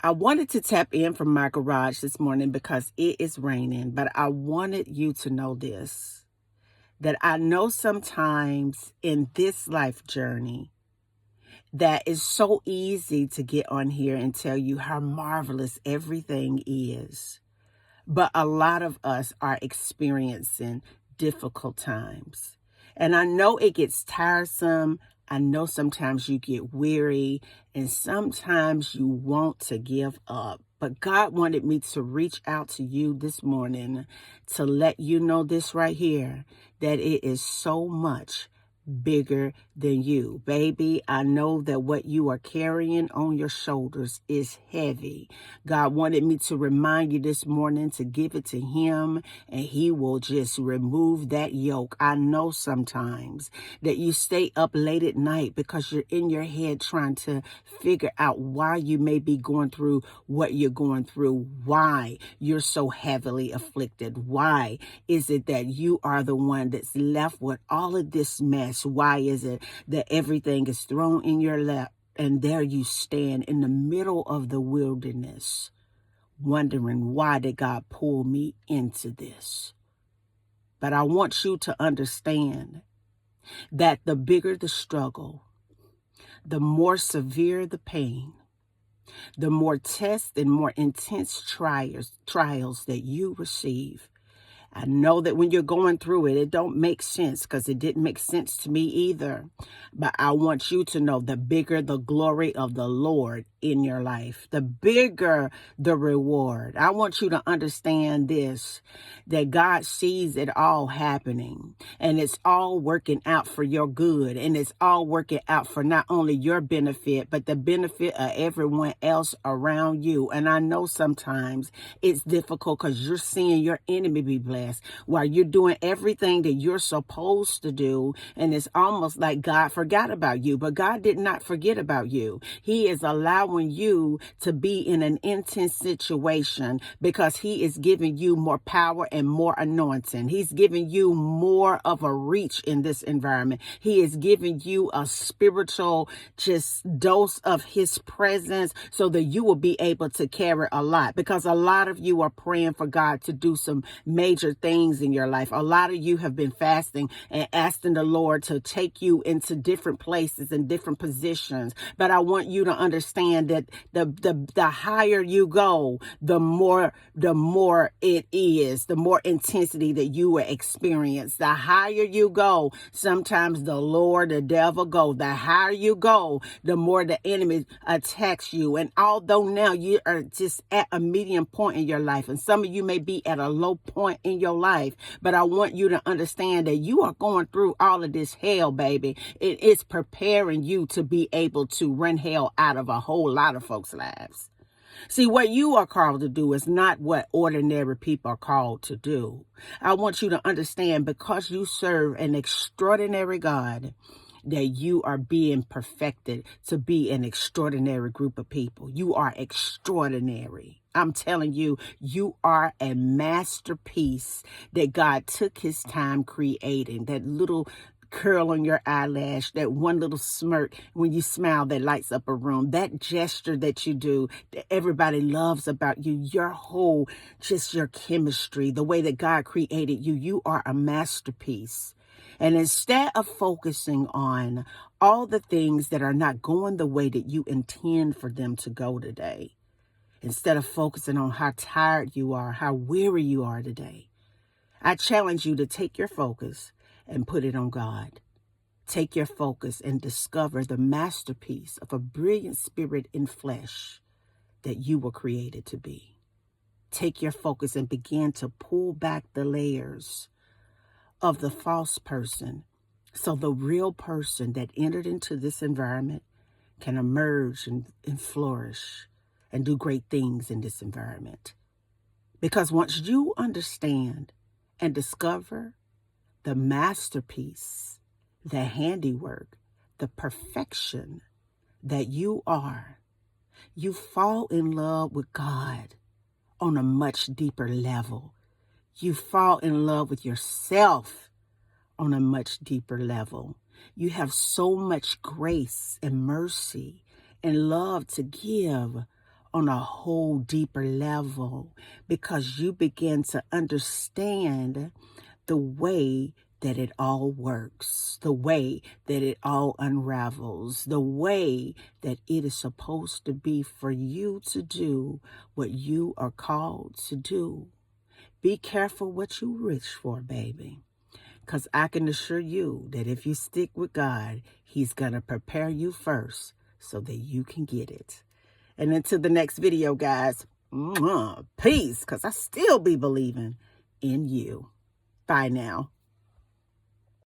I wanted to tap in from my garage this morning because it is raining, but I wanted you to know this, that I know sometimes in this life journey that it's so easy to get on here and tell you how marvelous everything is. But a lot of us are experiencing difficult times. And I know it gets tiresome. I know sometimes you get weary and sometimes you want to give up. But God wanted me to reach out to you this morning to let you know this right here, that it is so much bigger than you. Baby, I know that what you are carrying on your shoulders is heavy. God wanted me to remind you this morning to give it to him and he will just remove that yoke. I know sometimes that you stay up late at night because you're in your head trying to figure out why you may be going through what you're going through, why you're so heavily afflicted. Why is it that you are the one that's left with all of this mess? Why is it that everything is thrown in your lap and there you stand in the middle of the wilderness wondering, why did God pull me into this? But I want you to understand that the bigger the struggle, the more severe the pain, the more tests and more intense trials that you receive. I know that when you're going through it, it don't make sense because it didn't make sense to me either. But I want you to know the bigger the glory of the Lord in your life, the bigger the reward. I want you to understand this, that God sees it all happening and it's all working out for your good. And it's all working out for not only your benefit, but the benefit of everyone else around you. And I know sometimes it's difficult because you're seeing your enemy be blessed while you're doing everything that you're supposed to do. And it's almost like God forgot about you, but God did not forget about you. He is allowing you to be in an intense situation because he is giving you more power and more anointing. He's giving you more of a reach in this environment. He is giving you a spiritual just dose of his presence so that you will be able to carry a lot, because a lot of you are praying for God to do some major things in your life. A lot of you have been fasting and asking the Lord to take you into different places and different positions. But I want you to understand that the higher you go, the more it is, the more intensity that you will experience. The higher you go, sometimes the devil go. The higher you go, the more the enemy attacks you. And although now you are just at a medium point in your life, and some of you may be at a low point in your life, but I want you to understand that you are going through all of this hell, baby. It is preparing you to be able to run hell out of a whole lot of folks' lives. See, what you are called to do is not what ordinary people are called to do. I want you to understand, because you serve an extraordinary God, that you are being perfected to be an extraordinary group of people. You are extraordinary. I'm telling you, you are a masterpiece that God took his time creating. That little curl on your eyelash, that one little smirk when you smile that lights up a room, that gesture that you do that everybody loves about you, just your chemistry, the way that God created you, you are a masterpiece. And instead of focusing on all the things that are not going the way that you intend for them to go today, instead of focusing on how tired you are, how weary you are today, I challenge you to take your focus and put it on God. Take your focus and discover the masterpiece of a brilliant spirit in flesh that you were created to be. Take your focus and begin to pull back the layers of the false person so the real person that entered into this environment can emerge and flourish and do great things in this environment. Because once you understand and discover the masterpiece, the handiwork, the perfection that you are, you fall in love with God on a much deeper level. You fall in love with yourself on a much deeper level. You have so much grace and mercy and love to give on a whole deeper level because you begin to understand the way that it all works, the way that it all unravels, the way that it is supposed to be for you to do what you are called to do. Be careful what you wish for, baby. Because I can assure you that if you stick with God, He's going to prepare you first so that you can get it. And until the next video, guys, peace, because I still be believing in you. Bye now.